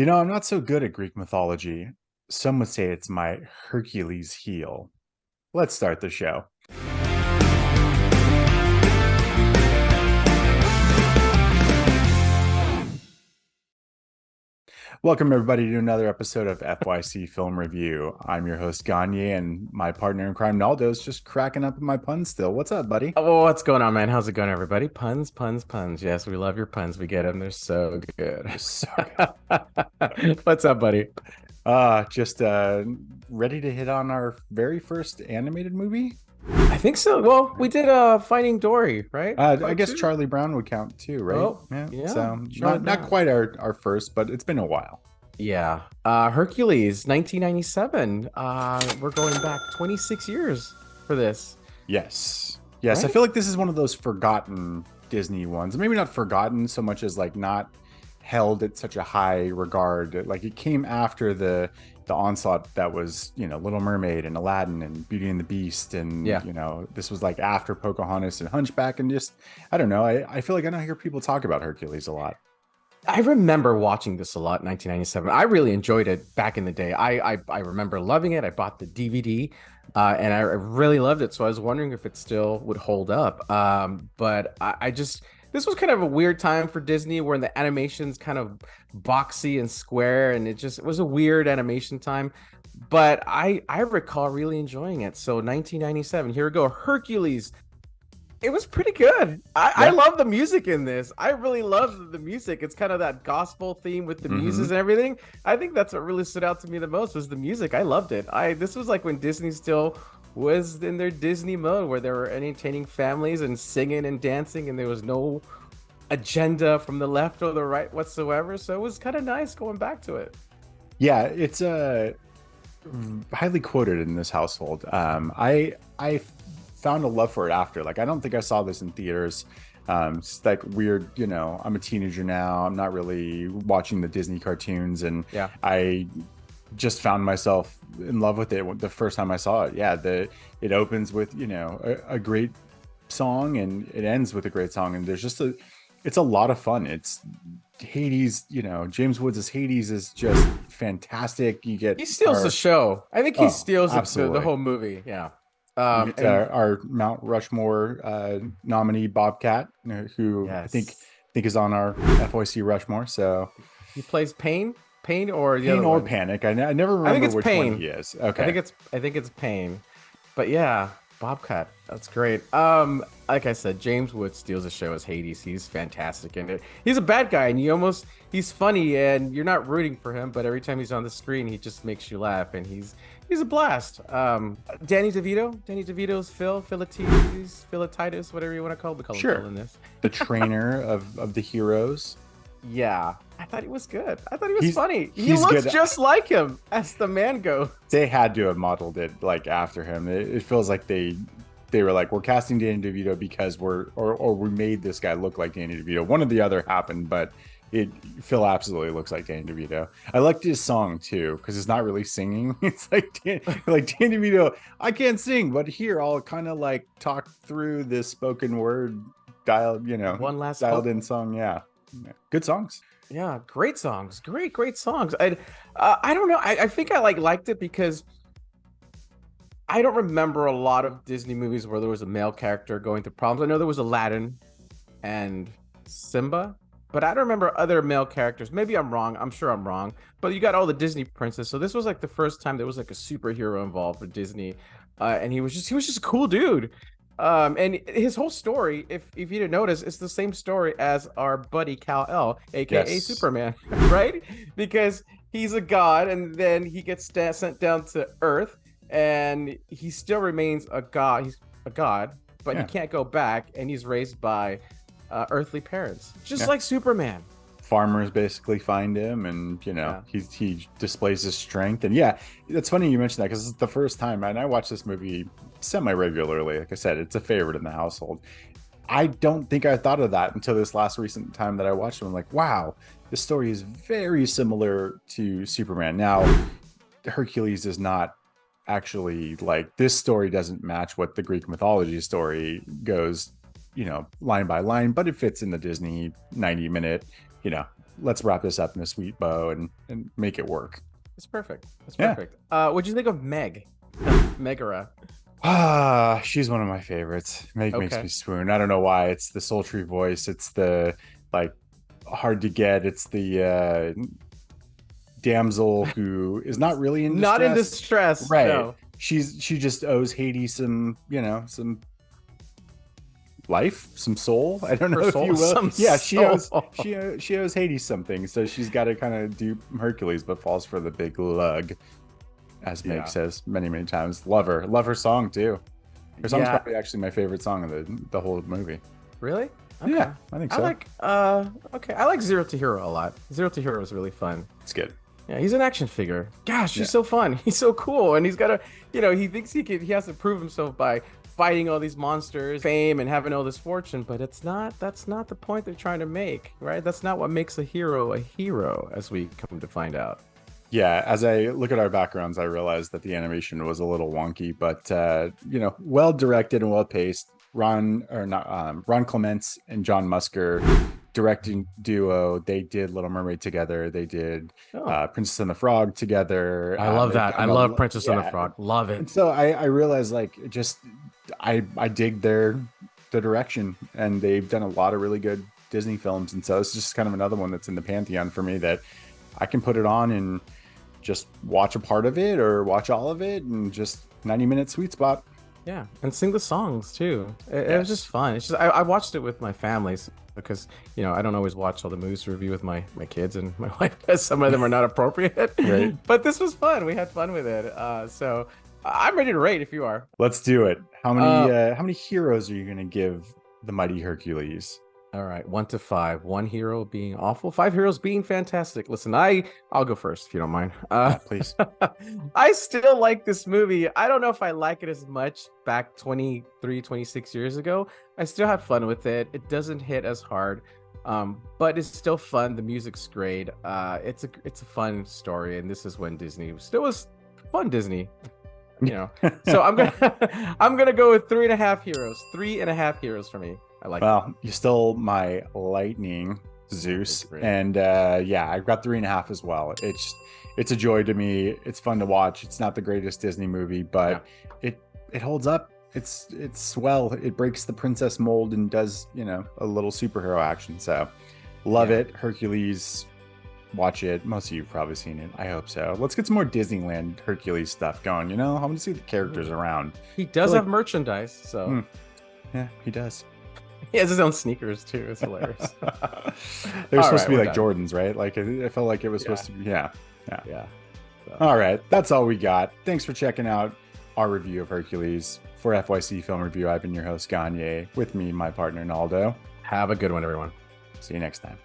I'm not so good at Greek mythology. Some would say it's my Hercules heel. Let's start the show. Welcome, everybody, to another episode of FYC Film Review. I'm your host, Gagne, and my partner in crime, Naldo, is just cracking up at my puns still. What's up, buddy? Oh, what's going on, man? How's it going, everybody? Puns, puns, puns. Yes, we love your puns. We get them. They're so good. They're so What's up, buddy? just ready to hit on our very first animated movie. I think so. Well, we did Finding Dory, right? I Part guess two? Charlie Brown would count too, right? Oh, Yeah. yeah. So Charlie not Brown. quite our first, but it's been a while. Yeah. Hercules, 1997. We're going back 26 years for this, Yes. Yes, I right? feel like this is one of those forgotten Disney ones. Maybe not forgotten so much as like not held at such a high regard. Like it came after the onslaught that was, Little Mermaid and Aladdin and Beauty and the Beast, and Yeah. this was like after Pocahontas and Hunchback, and just I don't know. I feel like I don't hear people talk about Hercules a lot. I remember watching this a lot in 1997. I really enjoyed it back in the day. I remember loving it. I bought the DVD, and I really loved it. So I was wondering if it still would hold up. But I just this was kind of a weird time for Disney, where the animation's kind of boxy and square, and it was a weird animation time. But I recall really enjoying it. So 1997, here we go. Hercules. It was pretty good. I Yeah. love the music in this. I really love the music. It's kind of that gospel theme with the muses Hmm. and everything. I think that's what really stood out to me the most was the music. I loved it. This was like when Disney still was in their Disney mode, where they were entertaining families and singing and dancing, and there was no agenda from the left or the right whatsoever. So it was kind of nice going back to it. Yeah, it's highly quoted in this household. I found a love for it after. Like I don't think I saw this in theaters. It's like weird, I'm a teenager now. I'm not really watching the Disney cartoons, and Yeah. I just found myself in love with it the first time I saw it. Yeah, it opens with a great song, and it ends with a great song, and it's a lot of fun. It's Hades, James Woods' Hades is just fantastic. You get He steals the show. I think he steals the absolutely. whole movie. Yeah. You get And our Mount Rushmore nominee Bobcat, who I think yes. is on our FOC Rushmore. So He plays Pain or the Pain other or one. Panic. I never I think remember it's which one Pain. he is. I Okay. think it's Pain. But yeah, Bobcat. That's great. Like I said, James Woods steals the show as Hades. He's fantastic in it. He's a bad guy, and he's funny, and you're not rooting for him, but every time he's on the screen, he just makes you laugh, and he's a blast. Danny DeVito's Philatitis, whatever you want to call him. We call him Phil Sure. in this. The trainer of the heroes. Yeah, I thought he was good. I thought he was He's funny. He he's looks good. just like him as the man goes. They had to have modeled it like after him. It feels like they were like, we're casting Danny DeVito because or we made this guy look like Danny DeVito. One or the other happened, but Phil absolutely looks like Danny DeVito. I liked his song too because it's not really singing. It's like Danny DeVito. I can't sing, but here I'll kind of like talk through this spoken word One last dialed hope. in song. Yeah. Yeah. Good songs. Yeah, great songs. Great songs. I don't know. I think I liked it because I don't remember a lot of Disney movies where there was a male character going through problems. I know there was Aladdin and Simba, but I don't remember other male characters. Maybe I'm wrong. I'm sure I'm wrong. But you got all the Disney princess. So this was like the first time there was like a superhero involved with Disney. And he was just a cool dude. And his whole story, if you didn't notice, it's the same story as our buddy Kal-El, aka Yes. Superman, right? Because he's a god, and then he gets sent down to Earth, and he still remains a god. He's a god, but he Yeah. can't go back, and he's raised by earthly parents, just Yeah. like Superman. Farmers basically find him, and Yeah. he displays his strength. And yeah, it's funny you mentioned that because it's the first time, and I watch this movie semi regularly. Like I said, it's a favorite in the household. I don't think I thought of that until this last recent time that I watched it. I'm like, wow, this story is very similar to Superman. Now Hercules is not actually, like, this story doesn't match what the Greek mythology story goes, line by line, but it fits in the Disney 90-minute, you know let's wrap this up in a sweet bow and make it work. It's perfect. It's Yeah. perfect. What'd you think of Meg? Megara. She's one of my favorites. Meg makes Okay. me swoon. I don't know why. It's the sultry voice. It's the like hard to get. It's the damsel who is not really in Not in distress. distress. Right. No. She just owes Hades some, some life, some soul. I don't know if soul, you will. some Yeah, soul. she owes Hades something, so she's got to kind of do Hercules, but falls for the big lug, as Meg Yeah. says many times. Love her song too. Her song's Yeah. probably actually my favorite song of the whole movie. Really? Okay. Yeah, I think I so. like okay. I like Zero to Hero a lot. Zero to Hero is really fun. It's good. Yeah, he's an action figure. Gosh, he's Yeah. so fun. He's so cool, and he's got a, he thinks he has to prove himself by fighting all these monsters, fame, and having all this fortune. But that's not the point they're trying to make, right? That's not what makes a hero, as we come to find out. Yeah, as I look at our backgrounds, I realized that the animation was a little wonky, but well directed and well paced. Ron Clements and John Musker directing duo. They did Little Mermaid together. They did Oh, Princess and the Frog together. I love they've that. I done love Princess and the yeah. Frog. Love And it. so I realized like I dig the direction, and they've done a lot of really good Disney films, and so it's just kind of another one that's in the pantheon for me that I can put it on and just watch a part of it or watch all of it, and just 90-minute sweet spot. Yeah, and sing the songs too. It was Yes. just fun. It's just I watched it with my families because I don't always watch all the movies to review with my kids and my wife, because some of them are not appropriate. Right. But this was fun. We had fun with it. So I'm ready to rate if you are. Let's do it. How many heroes are you gonna give the mighty Hercules? All right, 1 to 5. 1 hero being awful, 5 heroes being fantastic. Listen, I'll go first if you don't mind. Please. I still like this movie. I don't know if I like it as much back 23, 26 years ago. I still have fun with it. It doesn't hit as hard, but it's still fun. The music's great. It's a fun story, and this is when Disney still was fun Disney. So I'm gonna go with 3.5 heroes. 3.5 heroes for me. I like. Well, you stole my lightning, Zeus, Great. and I've got 3.5 as well. It's a joy to me. It's fun to watch. It's not the greatest Disney movie, but it holds up. It's swell. It breaks the princess mold and does a little superhero action. So love it. Hercules. Watch it. Most of you've probably seen it. I hope so. Let's get some more Disneyland Hercules stuff going. I want to see the characters around. He does like- have merchandise, so Yeah, he does. he has his own sneakers too. It's hilarious. They were All supposed right, to be we're like done. Jordans, right? Like I felt like it was supposed to be. Yeah. Yeah. All right, that's all we got. Thanks for checking out our review of Hercules. For FYC Film Review, I've been your host, Gagne. With me, my partner, Naldo. Have a good one, everyone. See you next time.